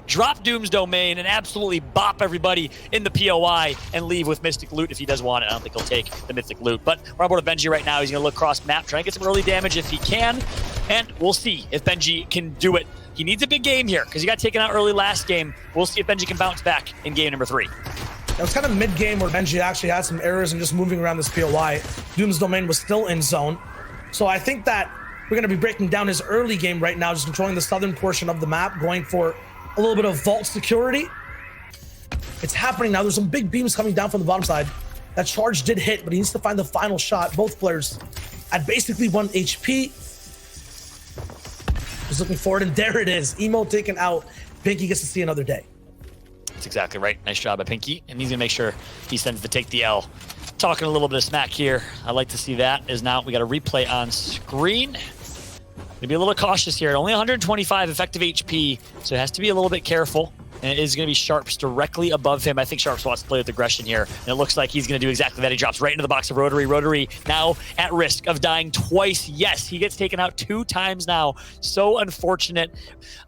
drop Doom's Domain and absolutely bop everybody in the POI and leave with Mystic Loot if he does want it. I don't think he'll take the Mythic Loot. But we're on board with Benji right now. He's going to look cross map, try and get some early damage if he can. And we'll see if Benji can do it. He needs a big game here because he got taken out early last game. We'll see if Benji can bounce back in game number 3. It was kind of mid-game where Benji actually had some errors and just moving around this POI. Doom's Domain was still in zone. So I think that we're going to be breaking down his early game right now, just controlling the southern portion of the map, going for a little bit of vault security. It's happening now. There's some big beams coming down from the bottom side. That charge did hit, but he needs to find the final shot. Both players at basically 1 HP. Just looking forward, and there it is. Emo taken out. Pinky gets to see another day. That's exactly right. Nice job by Pinky, and he's going to make sure he sends the take the L. Talking a little bit of smack here. I like to see that. Is now we got a replay on screen. Gonna be a little cautious here. Only 125 effective HP, so it has to be a little bit careful. And it is going to be Sharps directly above him. I think Sharps wants to play with aggression here. And it looks like he's going to do exactly that. He drops right into the box of Rotary. Rotary now at risk of dying twice. Yes, he gets taken out 2 times now. So unfortunate.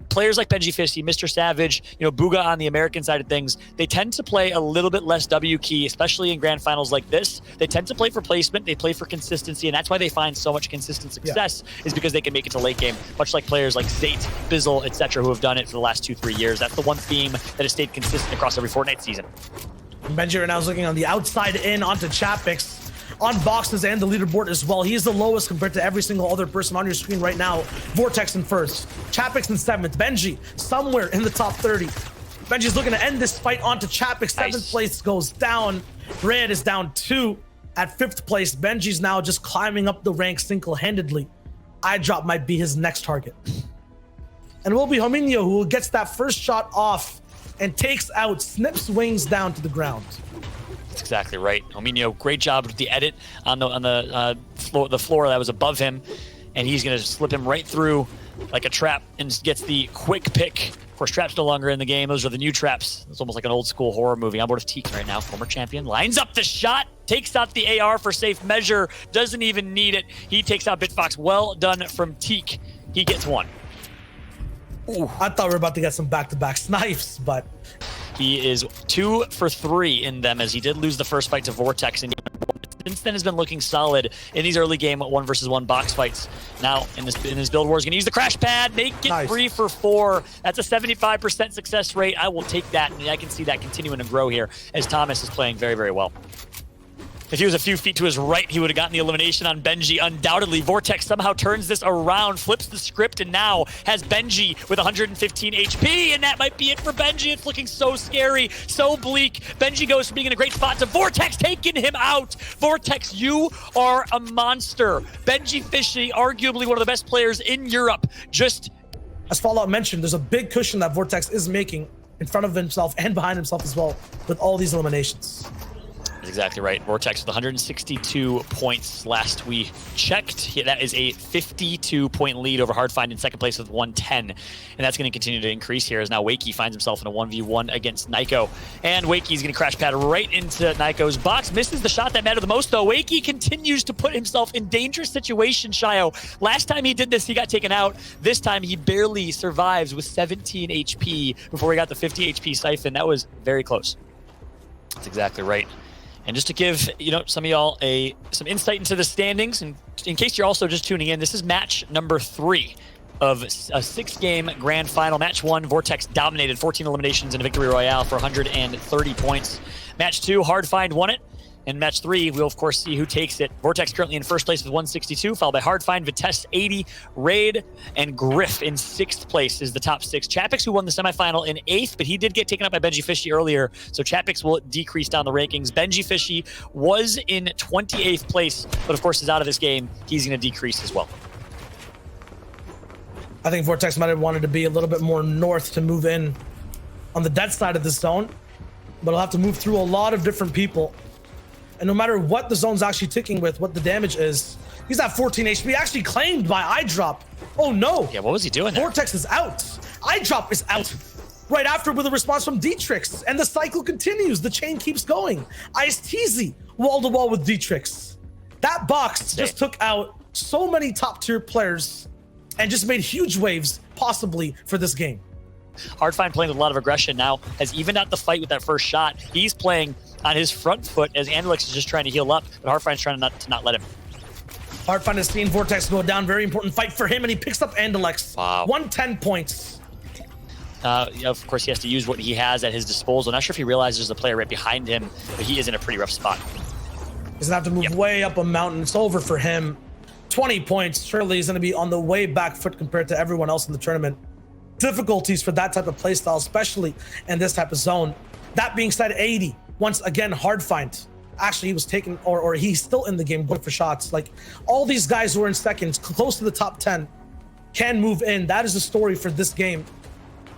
Players like Benji Fishy, Mr. Savage, Booga on the American side of things, they tend to play a little bit less W key, especially in grand finals like this. They tend to play for placement. They play for consistency. And that's why they find so much consistent success is because they can make it to late game. Much like players like Zate, Bizzle, etc., who have done it for the last 2-3 years. That's the one theme that has stayed consistent across every Fortnite season. Benji right now is looking on the outside in onto Chapix, on boxes and the leaderboard as well. He is the lowest compared to every single other person on your screen right now. Vortex in first, Chapix in 7th, Benji somewhere in the top 30. Benji's looking to end this fight onto Chapix. 7th place goes down. Red is down 2 at 5th place. Benji's now just climbing up the ranks single-handedly. iDrop might be his next target. And it will be Hominio who gets that first shot off and takes out, snips wings down to the ground. That's exactly right. Hominio, great job with the edit on the floor that was above him, and he's going to slip him right through like a trap and gets the quick pick. Of course, traps no longer in the game. Those are the new traps. It's almost like an old school horror movie. On board with Teak right now, former champion. Lines up the shot, takes out the AR for safe measure, doesn't even need it. He takes out Bitfox. Well done from Teak. He gets 1. Ooh, I thought we were about to get some back-to-back snipes, but he is 2 for 3 in them, as he did lose the first fight to Vortex, and since then has been looking solid in these early game 1 versus 1 box fights. Now in his build war, he's going to use the crash pad, make it nice. 3 for 4. That's a 75% success rate. I will take that, and I can see that continuing to grow here as Thomas is playing very, very well. If he was a few feet to his right, he would have gotten the elimination on Benji, undoubtedly. Vortex somehow turns this around, flips the script, and now has Benji with 115 HP, and that might be it for Benji. It's looking so scary, so bleak. Benji goes from being in a great spot to Vortex taking him out. Vortex, you are a monster. Benji Fishy, arguably one of the best players in Europe. Just as Falloutt mentioned, there's a big cushion that Vortex is making in front of himself and behind himself as well with all these eliminations. Exactly right. Vortex with 162 points last we checked. That is a 52-point lead over Hardfind in second place with 110. And that's going to continue to increase here as now Wakey finds himself in a 1v1 against Nyko. And Wakey's going to crash pad right into Nyko's box. Misses the shot that mattered the most, though. Wakey continues to put himself in dangerous situations, Shyo. Last time he did this, he got taken out. This time, he barely survives with 17 HP before he got the 50 HP siphon. That was very close. That's exactly right. And just to give some of y'all some insight into the standings, and in case you're also just tuning in, this is match number 3 of a 6-game grand final. Match 1, Vortex dominated, 14 eliminations in a victory royale for 130 points. Match 2, Hardfind won it. And match 3, we'll of course see who takes it. Vortex currently in first place with 162, followed by Hardfind, Vitesse 80, Raid, and Griff in 6th place is the top 6. Chapix, who won the semifinal, in 8th, but he did get taken up by Benji Fishy earlier, so Chapix will decrease down the rankings. Benji Fishy was in 28th place, but of course is out of this game. He's going to decrease as well. I think Vortex might have wanted to be a little bit more north to move in on the dead side of the zone, but he'll have to move through a lot of different people. And no matter what the zone's actually ticking with, what the damage is, he's at 14 HP, actually claimed by iDrop. Oh no. Yeah, what was he doing there? Vortex is out. iDrop is out. Right after with a response from Dtrix. And the cycle continues. The chain keeps going. Ice-Teasy, wall-to-wall with Dtrix. That box just took out so many top-tier players and just made huge waves, possibly, for this game. Hardfine playing with a lot of aggression now, has evened out the fight with that first shot. He's playing on his front foot as Andelix is just trying to heal up, but Hardfine's trying to not let him. Hardfine has seen Vortex go down. Very important fight for him, and he picks up Andelix. Wow. 110 points. Of course, he has to use what he has at his disposal. Not sure if he realizes there's a player right behind him, but he is in a pretty rough spot. He's gonna have to move way up a mountain. It's over for him. 20 points. Surely he's gonna be on the way back foot compared to everyone else in the tournament. Difficulties for that type of playstyle, especially in this type of zone. That being said, 80. Once again, Hardfine. Actually, he was taken, or he's still in the game going for shots. Like, all these guys who are in seconds, close to the top 10, can move in. That is the story for this game.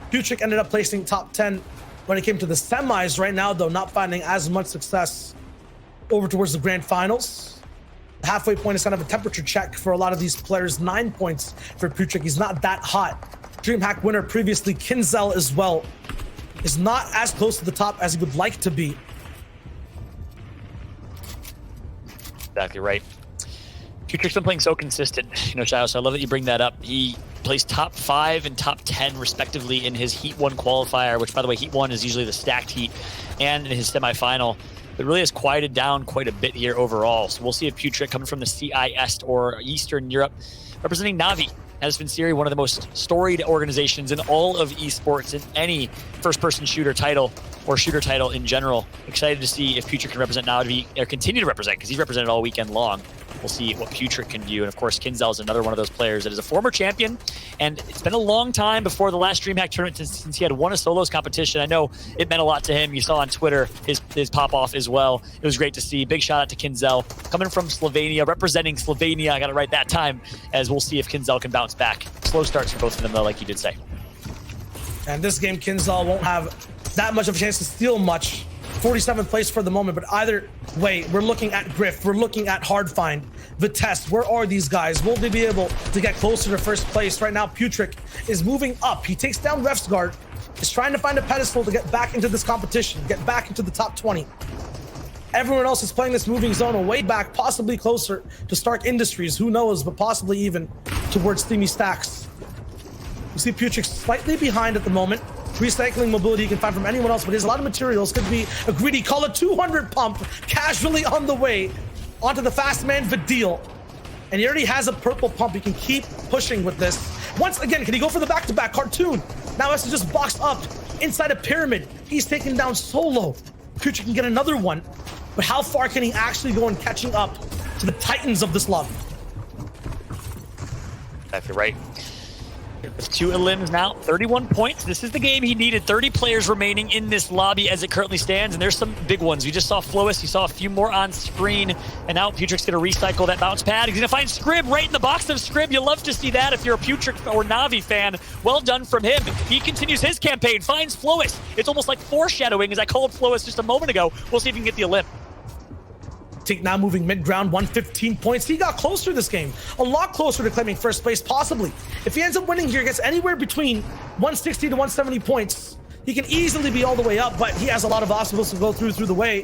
Putrick ended up placing top 10 when it came to the semis. Right now, though, not finding as much success over towards the grand finals. The halfway point is kind of a temperature check for a lot of these players. 9 points for Putrick. He's not that hot. DreamHack winner previously, Kinzel as well, is not as close to the top as he would like to be. Exactly right. Putrick's been playing so consistent, Shyo, so I love that you bring that up. He placed top 5 and top 10 respectively in his Heat 1 qualifier, which, by the way, Heat 1 is usually the stacked heat, and in his semifinal. It really has quieted down quite a bit here overall. So we'll see if Putrick, coming from the CIS or Eastern Europe, representing Na'Vi, has been Siri, one of the most storied organizations in all of esports in any first-person shooter title or shooter title in general. Excited to see if Putrick can represent Na'Vi, or continue to represent, because he's represented all weekend long. We'll see what Putrick can do. And of course, Kinzel is another one of those players that is a former champion. And it's been a long time before the last DreamHack tournament since he had won a solos competition. I know it meant a lot to him. You saw on Twitter his pop-off as well. It was great to see. Big shout out to Kinzel, coming from Slovenia, representing Slovenia. I got it right that time, as we'll see if Kinzel can bounce back. Slow starts for both of them, though, like you did say. And this game, Kinzel won't have that much of a chance to steal much. 47th place for the moment, but either way, we're looking at Griff, we're looking at Hardfine, Vitesse. Where are these guys? Will they be able to get closer to first place? Right now, Putrick is moving up. He takes down Refsguard, is trying to find a pedestal to get back into this competition, get back into the top 20. Everyone else is playing this moving zone way back, possibly closer to Stark Industries, who knows, but possibly even towards Steamy Stacks. You see Putrick slightly behind at the moment. Recycling mobility you can find from anyone else, but there's a lot of materials. Could be a greedy call, a 200 pump, casually on the way onto the fast man Vidil. And he already has a purple pump. He can keep pushing with this. Once again, can he go for the back-to-back cartoon? Now has to just box up inside a pyramid. He's taken down solo. Putrick can get another one, but how far can he actually go in catching up to the titans of this lobby? Exactly right. With 2 elims now, 31 points. This is the game he needed. 30 players remaining in this lobby as it currently stands, and there's some big ones. We just saw Flowis, you saw a few more on screen, and now Putrick's gonna recycle that bounce pad. He's gonna find Scrib right in the box of Scrib. You love to see that if you're a Putrick or Na'Vi fan. Well done from him. He continues his campaign, finds Flowis. It's almost like foreshadowing, as I called Flowis just a moment ago. We'll see if he can get the elim. Teak now moving mid-ground, 115 points. He got closer this game, a lot closer to claiming first place, possibly. If he ends up winning here, gets anywhere between 160 to 170 points, he can easily be all the way up, but he has a lot of obstacles to go through the way.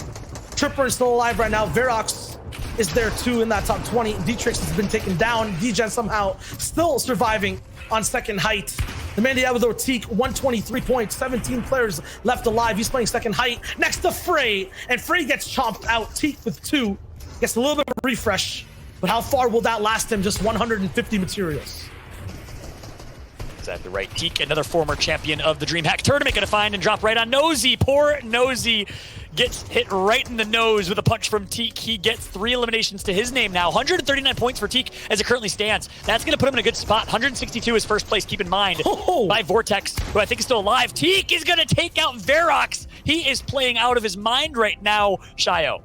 Tripper is still alive right now. Verox is there too in that top 20. Dietrich has been taken down. Degen somehow still surviving on second height. The man though, Teak, 123 points, 17 players left alive. He's playing second height next to Frey, and Frey gets chomped out. Teak with 2, gets a little bit of a refresh, but how far will that last him? Just 150 materials. Exactly right. Teak, another former champion of the DreamHack tournament, gonna find and drop right on Nosy. Poor Nosy gets hit right in the nose with a punch from Teak. He gets 3 eliminations to his name now. 139 points for Teak as it currently stands. That's going to put him in a good spot. 162 is first place, keep in mind, by Vortex, who I think is still alive. Teak is going to take out Verox. He is playing out of his mind right now, Shyo.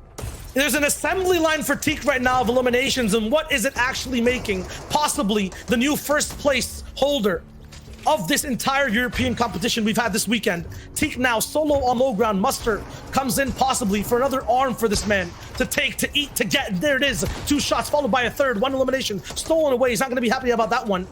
There's an assembly line for Teak right now of eliminations, and what is it actually making? Possibly the new first place holder of this entire European competition we've had this weekend. Teak now solo on low ground. Muster comes in possibly for another arm for this man to take, to eat, to get. There it is. 2 shots followed by a third. 1 elimination stolen away. He's not going to be happy about that one.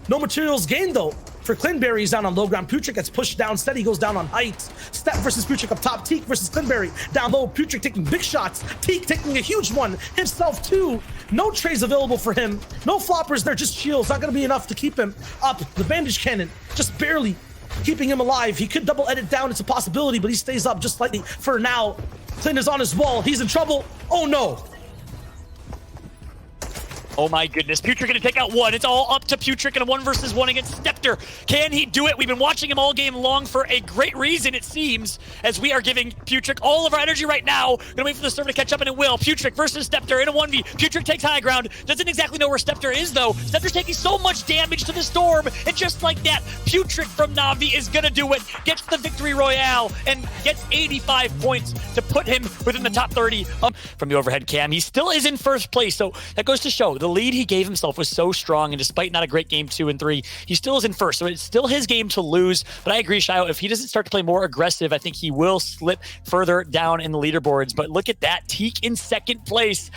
No materials gained though for Clinberry. He's down on low ground. Putrick gets pushed down. Steady goes down on height. Step versus Putrick up top. Teak versus Clinberry down low. Putrick taking big shots. Teak taking a huge one himself too. No trays available for him. No floppers there, just shields. Not going to be enough to keep him up. The bandage cannon just barely keeping him alive. He could double edit down. It's a possibility, but he stays up just slightly for now. Clint is on his wall. He's in trouble. Oh no. Oh my goodness, Putrick gonna take out one. It's all up to Putrick in a 1v1 against Stepter. Can he do it? We've been watching him all game long for a great reason, it seems, as we are giving Putrick all of our energy right now. Gonna wait for the server to catch up, and it will. Putrick versus Stepter in a 1v. Putrick takes high ground. Doesn't exactly know where Stepter is, though. Stepter's taking so much damage to the Storm, and just like that, Putrick from Na'Vi is gonna do it. Gets the victory royale, and gets 85 points to put him within the top 30 from the overhead cam. He still is in first place, so that goes to show the lead he gave himself was so strong, and despite not a great game 2 and 3, he still is in first, so it's still his game to lose. But I agree, Shyo, if he doesn't start to play more aggressive, I think he will slip further down in the leaderboards. But look at that, Teak in second place.